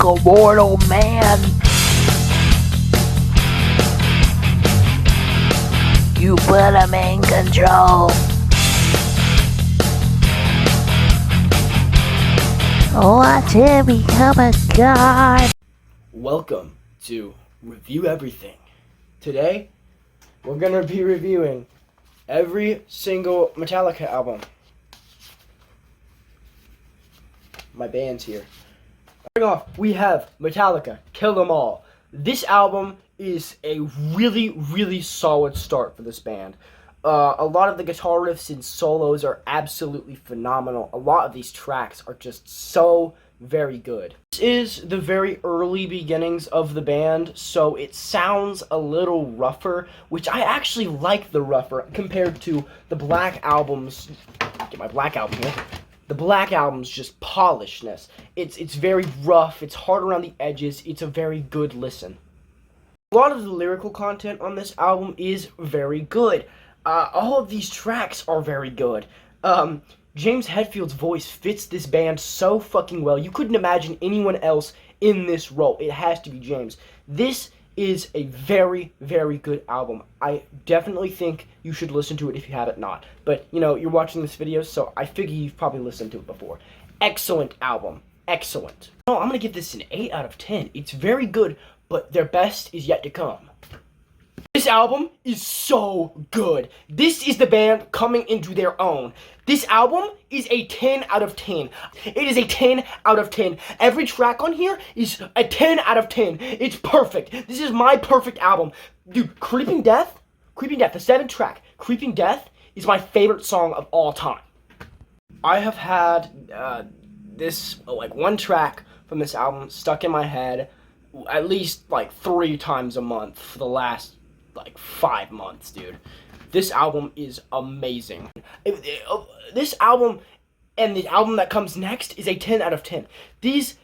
a mortal man. You put him in control. Watch him become a god. Welcome to Review Everything. Today, we're gonna be reviewing every single Metallica album. My band's here. Starting off, we have Metallica, Kill 'Em All. This album is a really solid start for this band. A lot of the guitar riffs and solos are absolutely phenomenal. A lot of these tracks are just so very good. This is the very early beginnings of the band, so it sounds a little rougher, which I actually like the rougher compared to the Black Album's. Get my Black Album here. The Black Album's just polishedness. It's very rough, it's hard around the edges, it's a very good listen. A lot of the lyrical content on this album is very good. All of these tracks are very good. James Hetfield's voice fits this band so fucking well. You couldn't imagine anyone else in this role. It has to be James. This is a very good album. I definitely think you should listen to it if you haven't not. But, you know, you're watching this video, so I figure you've probably listened to it before. Excellent album. Excellent. No, I'm going to give this an 8 out of 10. It's very good, but their best is yet to come. This album is so good. This is the band coming into their own. This album is a 10 out of 10. It is a 10 out of 10. Every track on here is a 10 out of 10. It's perfect. This is my perfect album. Dude, Creeping Death, the 7th track, Creeping Death is my favorite song of all time. I have had one track from this album stuck in my head at least 3 times a month for the last 5 months, dude. This album is amazing. This album and the album that comes next is a 10 out of 10. These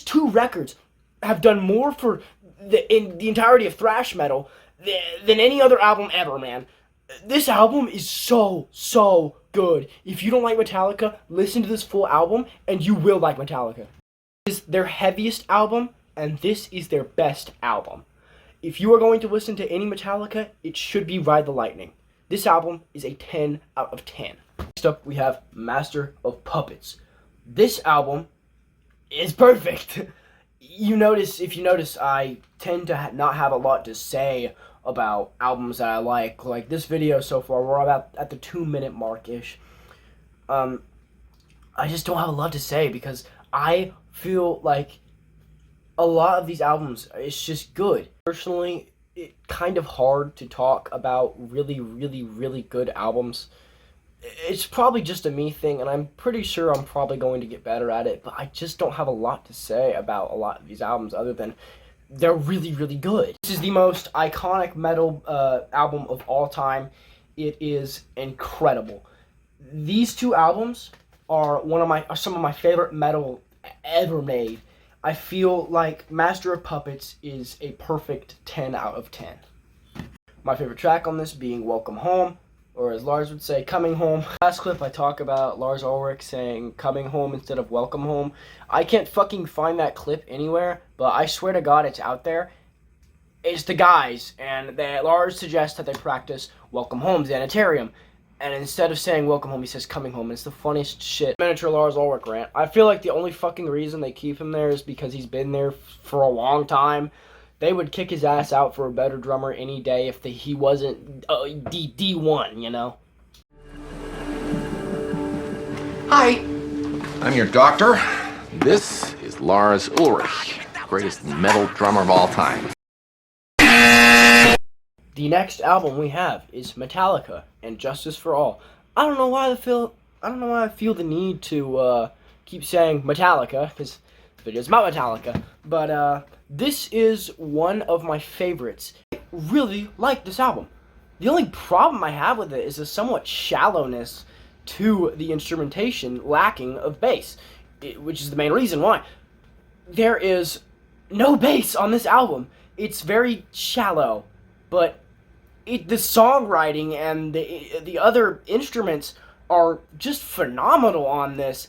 two records have done more for the entirety of thrash metal than any other album ever, man. This album is so good. If you don't like Metallica, listen to this full album and you will like Metallica. This is their heaviest album and this is their best album. If you are going to listen to any Metallica, it should be Ride the Lightning. This album is a 10 out of 10. Next up, we have Master of Puppets. This album is perfect. If you notice, I tend to not have a lot to say about albums that I like. Like this video so far, we're about at the 2-minute mark-ish. I just don't have a lot to say because I feel like a lot of these albums, it's just good. Personally, it's kind of hard to talk about really good albums. It's probably just a me thing, and I'm pretty sure I'm probably going to get better at it, but I just don't have a lot to say about a lot of these albums other than they're really good. This is the most iconic metal album of all time. It is incredible. These two albums are some of my favorite metal ever made. I feel like Master of Puppets is a perfect 10 out of 10. My favorite track on this being Welcome Home, or as Lars would say, Coming Home. Last clip I talk about Lars Ulrich saying Coming Home instead of Welcome Home. I can't fucking find that clip anywhere, but I swear to God it's out there. It's the guys, and Lars suggests that they practice Welcome Home Sanitarium. And instead of saying Welcome Home, he says Coming Home. It's the funniest shit. Miniature Lars Ulrich rant. I feel like the only fucking reason they keep him there is because he's been there for a long time. They would kick his ass out for a better drummer any day if he wasn't D1, you know? Hi, I'm your doctor. This is Lars Ulrich, greatest metal drummer of all time. The next album we have is Metallica and Justice for All. I don't know why I feel the need to keep saying Metallica because the video's about Metallica. But this is one of my favorites. I really like this album. The only problem I have with it is a somewhat shallowness to the instrumentation, lacking of bass, which is the main reason why. There is no bass on this album. It's very shallow, but the songwriting and the other instruments are just phenomenal on this.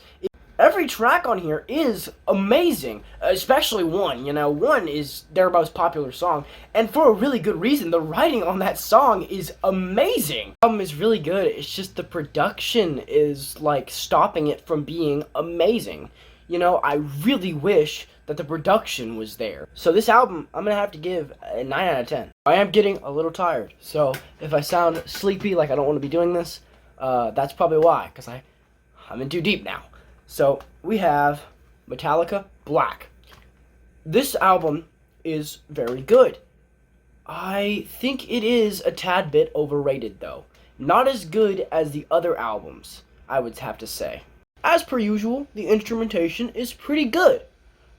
Every track on here is amazing, especially one. You know, one is their most popular song, and for a really good reason. The writing on that song is amazing. The album is really good. It's just the production is like stopping it from being amazing. You know, I really wish that the production was there. So this album, I'm gonna have to give a 9 out of 10. I am getting a little tired, so if I sound sleepy, like I don't want to be doing this, that's probably why, because I'm in too deep now. So we have Metallica Black. This album is very good. I think it is a tad bit overrated though. Not as good as the other albums, I would have to say. As per usual, the instrumentation is pretty good.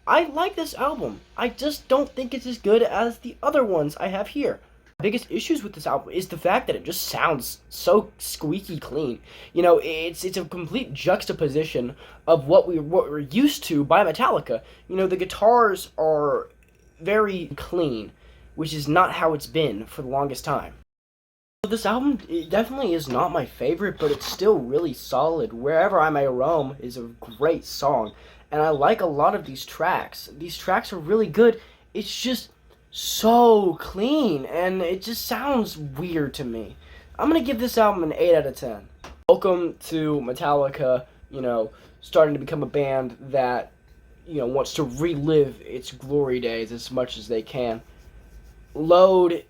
I like this album. I just don't think it's as good as the other ones I have here. Biggest issues with this album is the fact that it just sounds so squeaky clean. You know, it's a complete juxtaposition of what we're used to by Metallica. You know, the guitars are very clean, which is not how it's been for the longest time. This album, it definitely is not my favorite, but it's still really solid. Wherever I May Roam is a great song, and I like a lot of these tracks. These tracks are really good. It's just so clean, and it just sounds weird to me. I'm gonna give this album an 8 out of 10. Welcome to Metallica, you know, starting to become a band that, you know, wants to relive its glory days as much as they can. Load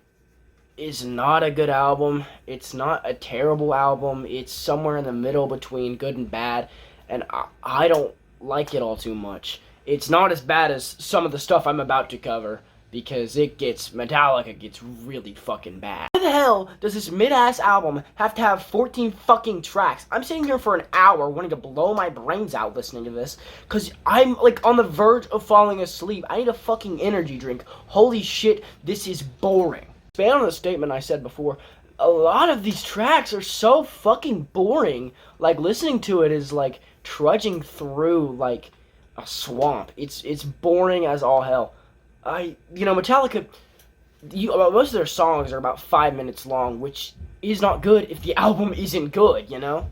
is not a good album. It's not a terrible album. It's somewhere in the middle between good and bad, and I don't like it all too much. It's not as bad as some of the stuff I'm about to cover, because Metallica gets really fucking bad. Why the hell does this mid-ass album have to have 14 fucking tracks? I'm sitting here for an hour wanting to blow my brains out listening to this, because I'm, like, on the verge of falling asleep. I need a fucking energy drink. Holy shit, this is boring. Expand on the statement I said before, a lot of these tracks are so fucking boring. Like, listening to it is like trudging through, like, a swamp. It's boring as all hell. Metallica, most of their songs are about 5 minutes long, which is not good if the album isn't good, you know?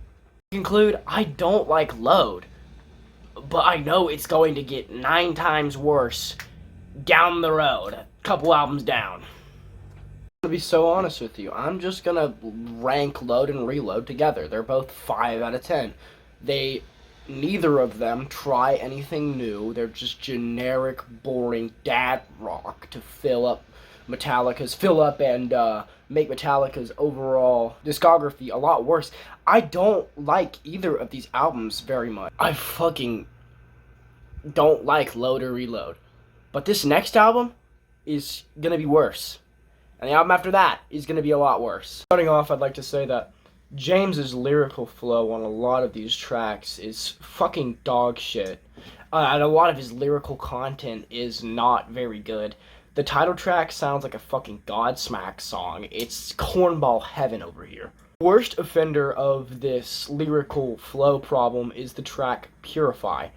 To conclude, I don't like Load, but I know it's going to get 9 times worse down the road, a couple albums down. To be so honest with you, I'm just gonna rank Load and Reload together. They're both 5 out of 10. Neither of them try anything new. They're just generic, boring dad rock to fill up and make Metallica's overall discography a lot worse. I don't like either of these albums very much. I fucking don't like Load or Reload. But this next album is gonna be worse. And the album after that is gonna be a lot worse. Starting off, I'd like to say that James's lyrical flow on a lot of these tracks is fucking dog shit. And a lot of his lyrical content is not very good. The title track sounds like a fucking Godsmack song. It's cornball heaven over here. Worst offender of this lyrical flow problem is the track Purify.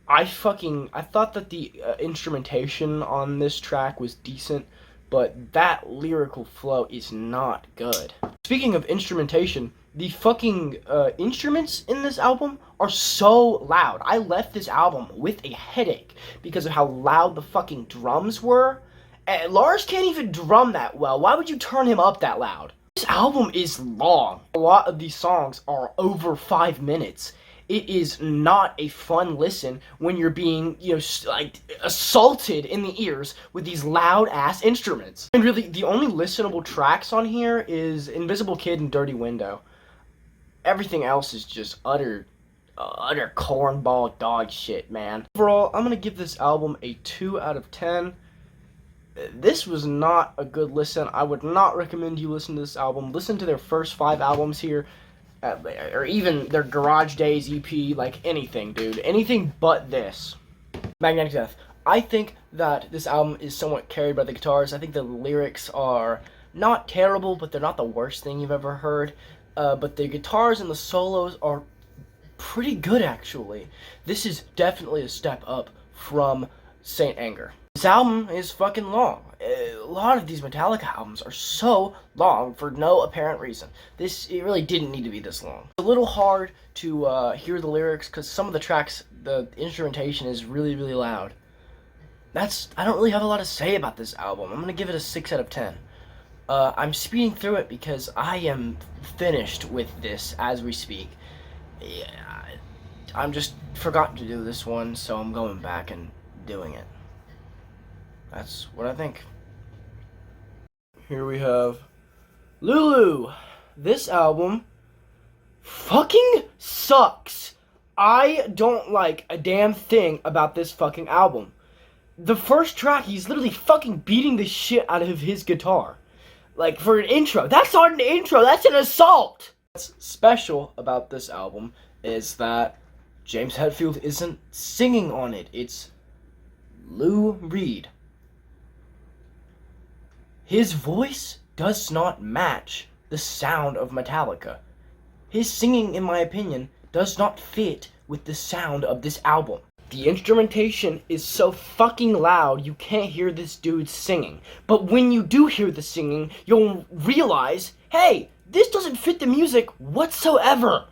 I thought that the instrumentation on this track was decent, but that lyrical flow is not good. Speaking of instrumentation, the fucking instruments in this album are so loud. I left this album with a headache because of how loud the fucking drums were. And Lars can't even drum that well. Why would you turn him up that loud? This album is long. A lot of these songs are over 5 minutes. It is not a fun listen when you're being, like, assaulted in the ears with these loud-ass instruments. And really, the only listenable tracks on here is Invisible Kid and Dirty Window. Everything else is just utter cornball dog shit, man. Overall, I'm gonna give this album a 2 out of 10. This was not a good listen. I would not recommend you listen to this album. Listen to their first 5 albums here. Or even their Garage Days EP, like anything, dude. Anything but this. Magnetic Death. I think that this album is somewhat carried by the guitars. I think the lyrics are not terrible, but they're not the worst thing you've ever heard. But the guitars and the solos are pretty good, actually. This is definitely a step up from Saint Anger. This album is fucking long. a lot of these Metallica albums are so long for no apparent reason. It really didn't need to be this long. It's a little hard to hear the lyrics because some of the tracks, the instrumentation is really, really loud. I don't really have a lot to say about this album. I'm going to give it a 6 out of 10. I'm speeding through it because I am finished with this as we speak. Yeah, I'm just forgot to do this one, so I'm going back and doing it. That's what I think. Here we have Lulu. This album fucking sucks. I don't like a damn thing about this fucking album. The first track, he's literally fucking beating the shit out of his guitar. Like, for an intro. That's not an intro, that's an assault! What's special about this album is that James Hetfield isn't singing on it. It's Lou Reed. His voice does not match the sound of Metallica. His singing, in my opinion, does not fit with the sound of this album. The instrumentation is so fucking loud you can't hear this dude singing. But when you do hear the singing, you'll realize, hey, this doesn't fit the music whatsoever.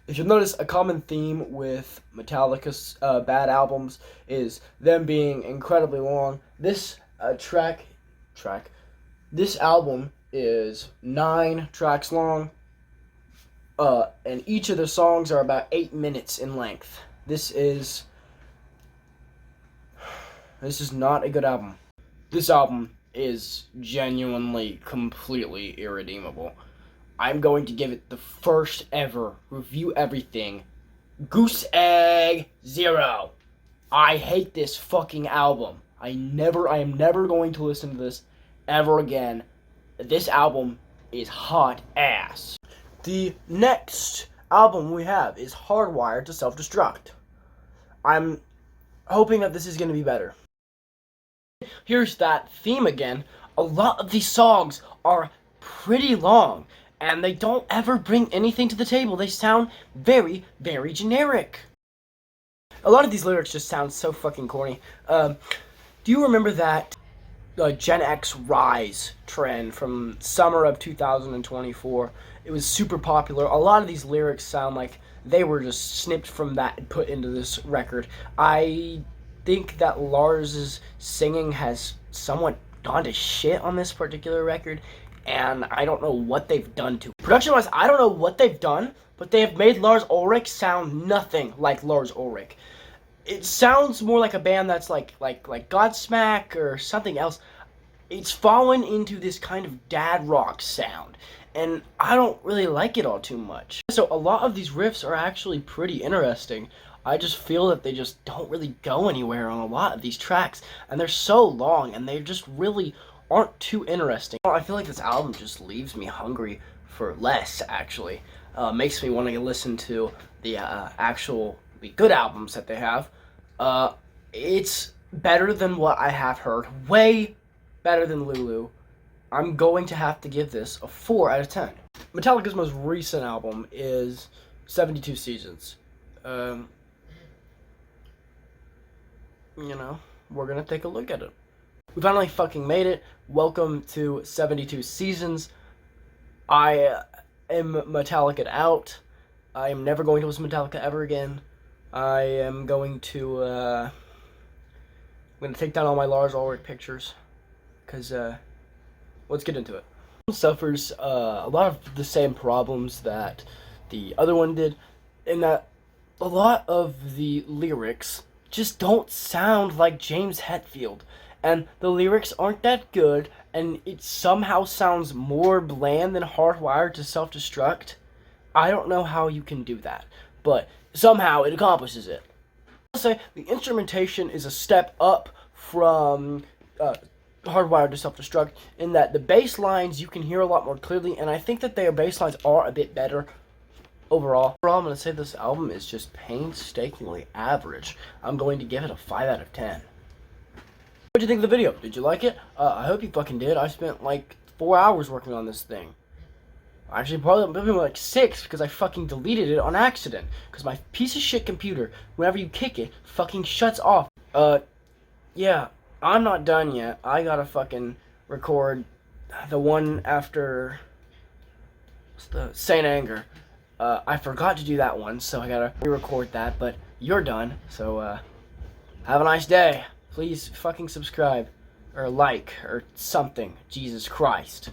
If you'll notice, a common theme with Metallica's bad albums is them being incredibly long. This this album is 9 tracks long, and each of the songs are about 8 minutes in length. This is not a good album. This album is genuinely, completely irredeemable. I'm going to give it the first ever review everything Goose Egg 0. I hate this fucking album. I am never going to listen to this ever again. This album is hot ass. The next album we have is Hardwired to Self-Destruct. I'm hoping that this is going to be better. Here's that theme again. A lot of these songs are pretty long, and they don't ever bring anything to the table. They sound very, very generic. A lot of these lyrics just sound so fucking corny. Do you remember that Gen X Rise trend from summer of 2024? It was super popular. A lot of these lyrics sound like they were just snipped from that and put into this record. I think that Lars's singing has somewhat gone to shit on this particular record, and I don't know what they've done to it. Production-wise, I don't know what they've done, but they have made Lars Ulrich sound nothing like Lars Ulrich. It sounds more like a band that's like Godsmack or something else. It's fallen into this kind of dad rock sound, and I don't really like it all too much. So a lot of these riffs are actually pretty interesting. I just feel that they just don't really go anywhere on a lot of these tracks, and they're so long, and they just really aren't too interesting. I feel like this album just leaves me hungry for less, actually. Makes me want to listen to the the good albums that they have. It's better than what I have heard. Way better than Lulu. I'm going to have to give this a 4 out of 10. Metallica's most recent album is 72 Seasons. You know, we're gonna take a look at it. We finally fucking made it. Welcome to 72 Seasons. I am Metallica'd out. I am never going to listen to Metallica ever again. I am going to, I'm gonna take down all my Lars Ulrich pictures. Because, let's get into it. It suffers a lot of the same problems that the other one did, in that a lot of the lyrics just don't sound like James Hetfield, and the lyrics aren't that good, and it somehow sounds more bland than Hardwired to Self-Destruct. I don't know how you can do that, but somehow it accomplishes it. I'll say the instrumentation is a step up from Hardwired to Self-Destruct in that the bass lines you can hear a lot more clearly, and I think that their bass lines are a bit better. Overall, I'm going to say this album is just painstakingly average. I'm going to give it a 5 out of 10. What'd you think of the video? Did you like it? I hope you fucking did. I spent like 4 hours working on this thing. Actually, probably like 6 because I fucking deleted it on accident. Because my piece of shit computer, whenever you kick it, fucking shuts off. Yeah, I'm not done yet. I gotta fucking record the one after the Saint Anger. I forgot to do that one, so I gotta re-record that, but you're done, so have a nice day. Please fucking subscribe, or like, or something. Jesus Christ.